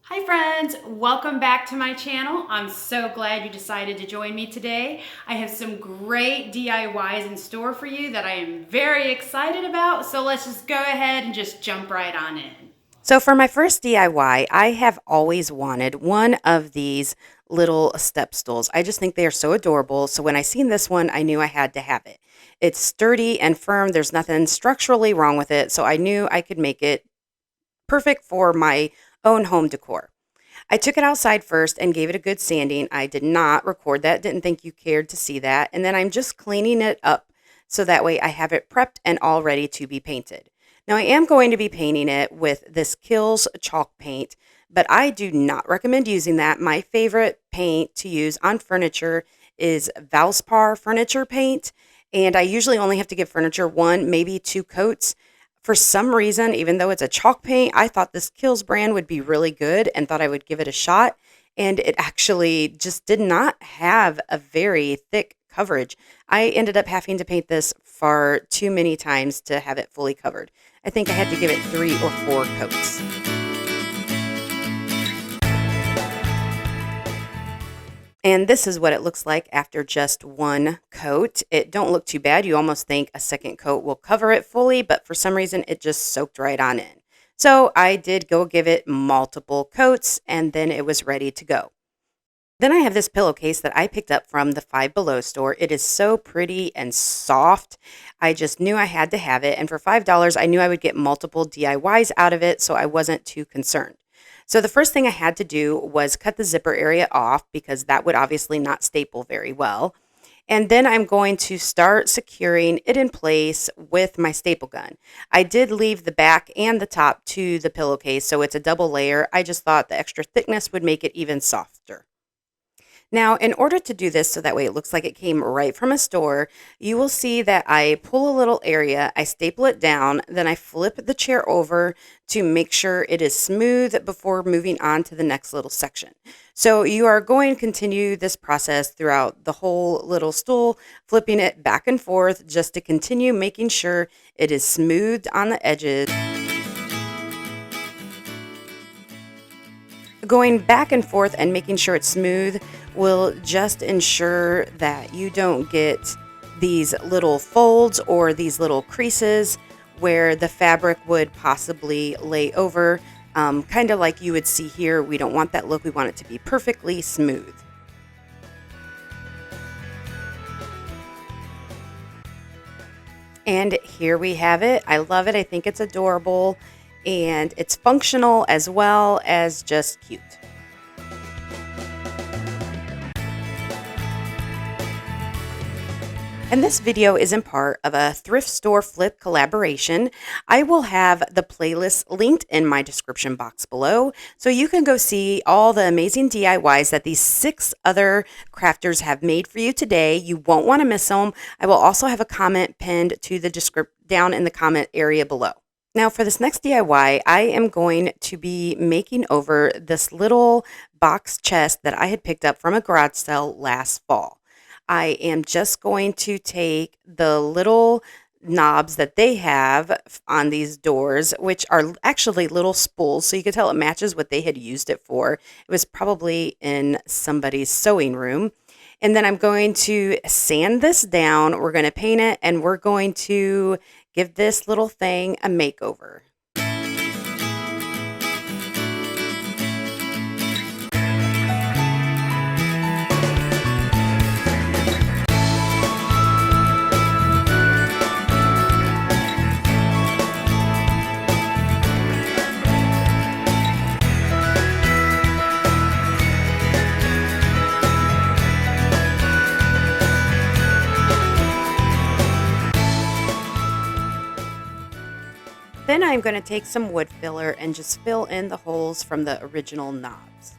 Hi friends, welcome back to my channel. I'm so glad you decided to join me today. I have some great DIYs in store for you that I am very excited about, so let's just go ahead and just jump right on in. So for my first DIY, I have always wanted one of these little step stools. I just think they are so adorable. So when I seen this one, I knew I had to have it. It's sturdy and firm. There's nothing structurally wrong with it. So I knew I could make it perfect for my own home decor. I took it outside first and gave it a good sanding. I did not record that. Didn't think you cared to see that. And then I'm just cleaning it up so that way I have it prepped and all ready to be painted. Now I am going to be painting it with this Kills chalk paint, but I do not recommend using that. My favorite paint to use on furniture is Valspar furniture paint, and I usually only have to give furniture one, maybe two coats. For some reason, even though it's a chalk paint, I thought this Kills brand would be really good and thought I would give it a shot. And it actually just did not have a very thick coverage. I ended up having to paint this far too many times to have it fully covered. I think I had to give it 3 or 4 coats. And this is what it looks like after just one coat. It don't look too bad. You almost think a second coat will cover it fully, but for some reason it just soaked right on in. So I did go give it multiple coats and then it was ready to go. Then I have this pillowcase that I picked up from the Five Below store. It is so pretty and soft. I just knew I had to have it. And for $5, I knew I would get multiple DIYs out of it, so I wasn't too concerned. So the first thing I had to do was cut the zipper area off because that would obviously not staple very well. And then I'm going to start securing it in place with my staple gun. I did leave the back and the top to the pillowcase, so it's a double layer. I just thought the extra thickness would make it even softer. Now, in order to do this so that way it looks like it came right from a store, you will see that I pull a little area, I staple it down, then I flip the chair over to make sure it is smooth before moving on to the next little section. So you are going to continue this process throughout the whole little stool, flipping it back and forth just to continue making sure it is smoothed on the edges. Going back and forth and making sure it's smooth will just ensure that you don't get these little folds or these little creases where the fabric would possibly lay over, kind of like you would see here. We don't want that look. We want it to be perfectly smooth. And here we have it. I love it. I think it's adorable and it's functional as well as just cute. And this video is in part of a thrift store flip collaboration. I will have the playlist linked in my description box below, so you can go see all the amazing DIYs that these 6 other crafters have made for you today. You won't want to miss them. I will also have a comment pinned to the down in the comment area below. Now for this next DIY, I am going to be making over this little box chest that I had picked up from a garage sale last fall. I am just going to take the little knobs that they have on these doors, which are actually little spools, so you could tell it matches what they had used it for. It was probably in somebody's sewing room. And then I'm going to sand this down, we're going to paint it, and we're going to give this little thing a makeover. Then I'm going to take some wood filler and just fill in the holes from the original knobs.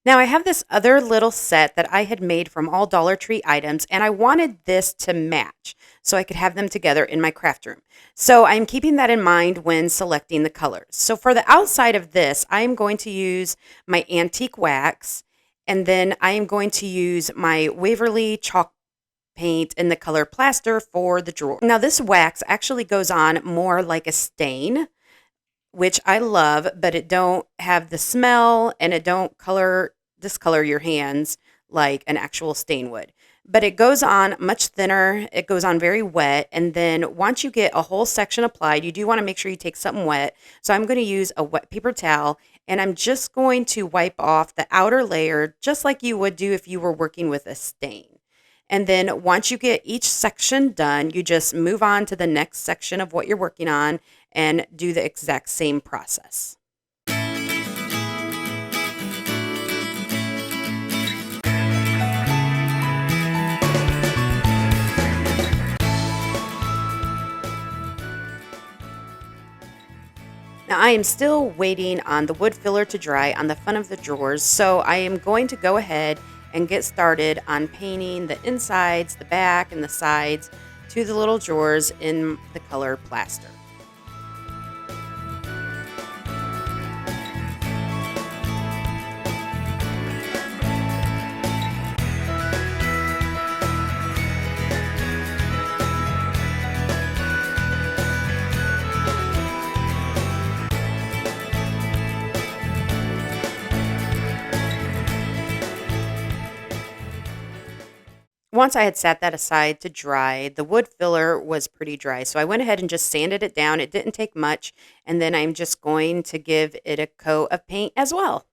Now I have this other little set that I had made from all Dollar Tree items, and I wanted this to match so I could have them together in my craft room. So I'm keeping that in mind when selecting the colors. So for the outside of this, I'm going to use my antique wax, and then I am going to use my Waverly chalk paint in the color plaster for the drawer. Now this wax actually goes on more like a stain, which I love, but it don't have the smell and it don't discolor your hands like an actual stain would. But it goes on much thinner, it goes on very wet, and then once you get a whole section applied, you do want to make sure you take something wet. So I'm going to use a wet paper towel, and I'm just going to wipe off the outer layer just like you would do if you were working with a stain. And then once you get each section done, you just move on to the next section of what you're working on and do the exact same process. Now I am still waiting on the wood filler to dry on the front of the drawers, so I am going to go ahead and get started on painting the insides, the back, and the sides to the little drawers in the color plaster. Once I had sat that aside to dry, the wood filler was pretty dry. So I went ahead and just sanded it down. It didn't take much. And then I'm just going to give it a coat of paint as well.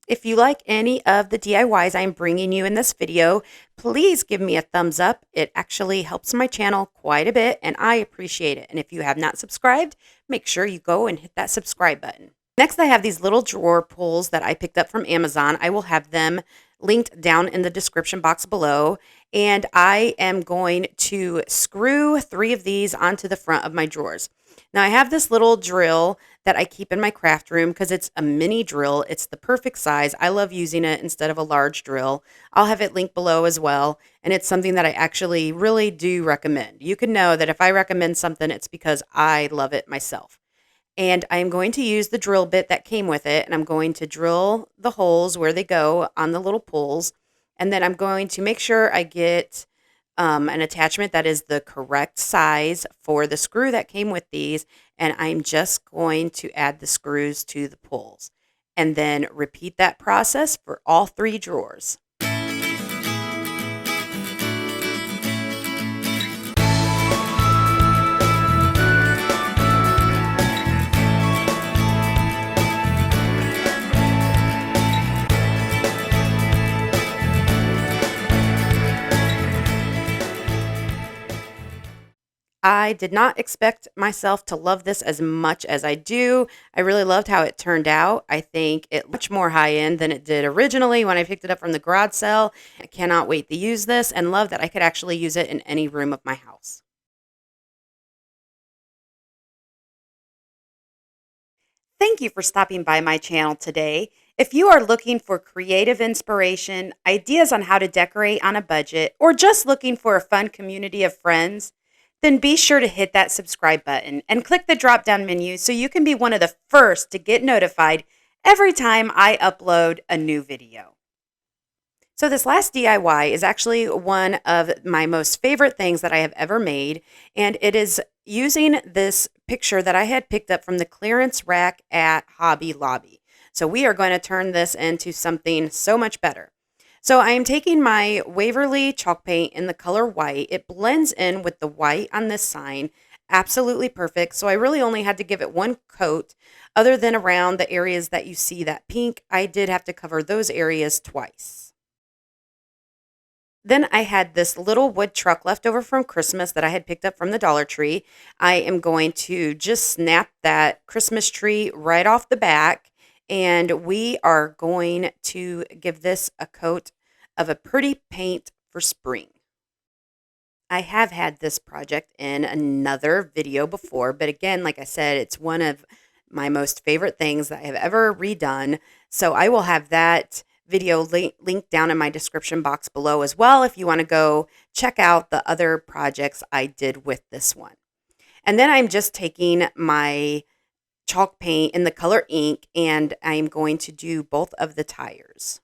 If you like any of the DIYs I'm bringing you in this video, please give me a thumbs up. It actually helps my channel quite a bit and I appreciate it. And if you have not subscribed, make sure you go and hit that subscribe button. Next, I have these little drawer pulls that I picked up from Amazon. I will have them linked down in the description box below. And I am going to screw 3 of these onto the front of my drawers. Now I have this little drill that I keep in my craft room because it's a mini drill. It's the perfect size. I love using it instead of a large drill. I'll have it linked below as well. And it's something that I actually really do recommend. You can know that if I recommend something, it's because I love it myself. And I'm going to use the drill bit that came with it, and I'm going to drill the holes where they go on the little pulls. And then I'm going to make sure I get an attachment that is the correct size for the screw that came with these. And I'm just going to add the screws to the pulls. And then repeat that process for all 3 drawers. I did not expect myself to love this as much as I do. I really loved how it turned out. I think it much more high end than it did originally when I picked it up from the garage sale. I cannot wait to use this and love that I could actually use it in any room of my house. Thank you for stopping by my channel today. If you are looking for creative inspiration, ideas on how to decorate on a budget, or just looking for a fun community of friends, then be sure to hit that subscribe button and click the drop down menu so you can be one of the first to get notified every time I upload a new video. So this last DIY is actually one of my most favorite things that I have ever made, and it is using this picture that I had picked up from the clearance rack at Hobby Lobby. So we are going to turn this into something so much better. So I am taking my Waverly chalk paint in the color white. It blends in with the white on this sign. Absolutely perfect. So I really only had to give it 1 coat. Other than around the areas that you see that pink, I did have to cover those areas twice. Then I had this little wood truck left over from Christmas that I had picked up from the Dollar Tree. I am going to just snap that Christmas tree right off the back. And we are going to give this a coat of a pretty paint for spring. I have had this project in another video before, but again, like I said, it's one of my most favorite things that I have ever redone. So I will have that video linked down in my description box below as well if you want to go check out the other projects I did with this one. And then I'm just taking my chalk paint in the color ink, and I'm going to do both of the tires.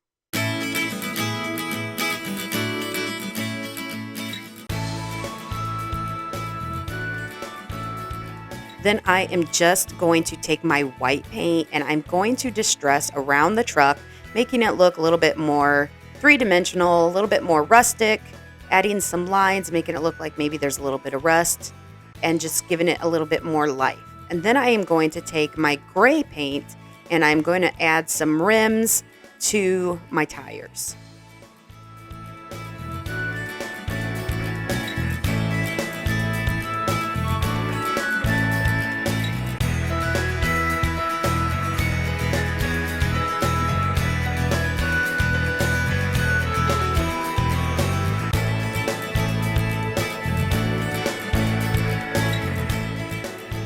Then I am just going to take my white paint and I'm going to distress around the truck, making it look a little bit more three-dimensional, a little bit more rustic, adding some lines, making it look like maybe there's a little bit of rust, and just giving it a little bit more life. And then I am going to take my gray paint and I'm going to add some rims to my tires.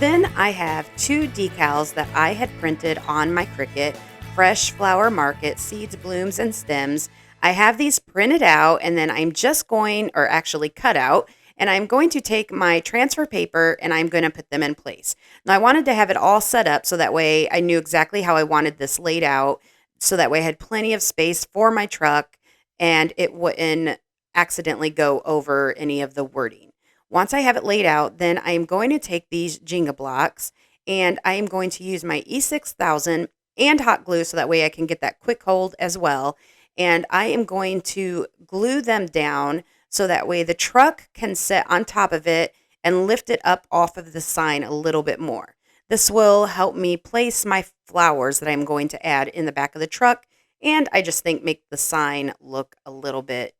Then I have 2 decals that I had printed on my Cricut, Fresh Flower Market, Seeds, Blooms, and Stems. I have these printed out and then I'm just going, or actually cut out, and I'm going to take my transfer paper and I'm going to put them in place. Now I wanted to have it all set up so that way I knew exactly how I wanted this laid out, so that way I had plenty of space for my truck and it wouldn't accidentally go over any of the wording. Once I have it laid out, then I am going to take these Jenga blocks and I am going to use my E6000 and hot glue so that way I can get that quick hold as well. And I am going to glue them down so that way the truck can sit on top of it and lift it up off of the sign a little bit more. This will help me place my flowers that I'm going to add in the back of the truck, and I just think make the sign look a little bit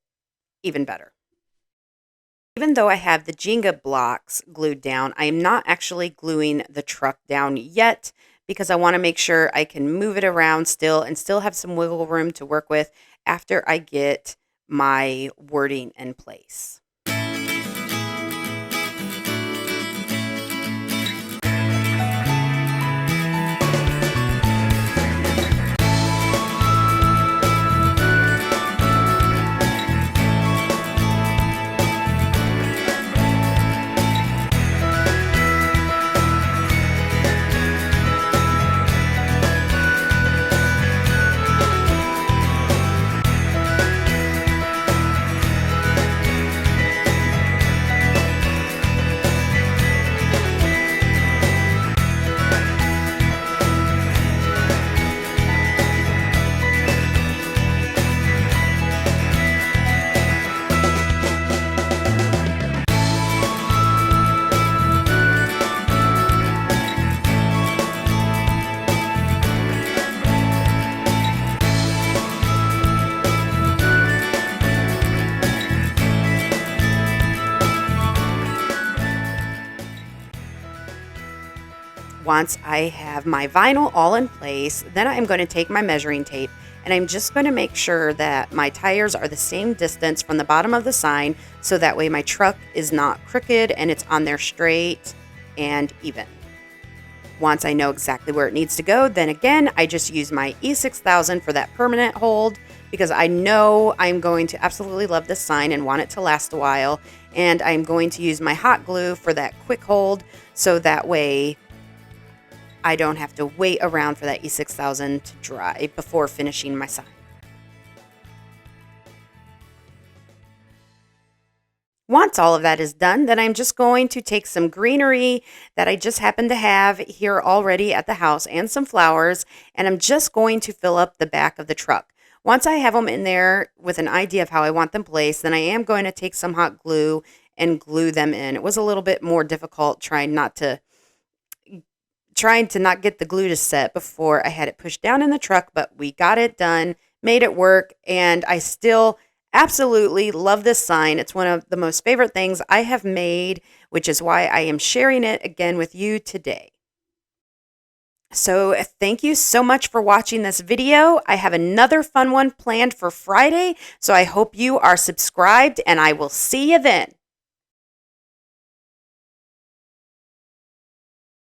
even better. Even though I have the Jenga blocks glued down, I am not actually gluing the truck down yet because I want to make sure I can move it around still and still have some wiggle room to work with after I get my wording in place. Once I have my vinyl all in place, then I'm going to take my measuring tape and I'm just going to make sure that my tires are the same distance from the bottom of the sign so that way my truck is not crooked and it's on there straight and even. Once I know exactly where it needs to go, then again, I just use my E6000 for that permanent hold because I know I'm going to absolutely love this sign and want it to last a while. And I'm going to use my hot glue for that quick hold so that way I don't have to wait around for that E6000 to dry before finishing my sign. Once all of that is done, then I'm just going to take some greenery that I just happen to have here already at the house and some flowers, and I'm just going to fill up the back of the truck. Once I have them in there with an idea of how I want them placed, then I am going to take some hot glue and glue them in. It was a little bit more difficult trying to not get the glue to set before I had it pushed down in the truck, but we got it done, made it work, and I still absolutely love this sign. It's one of the most favorite things I have made, which is why I am sharing it again with you today. So thank you so much for watching this video. I have another fun one planned for Friday, so I hope you are subscribed, and I will see you then.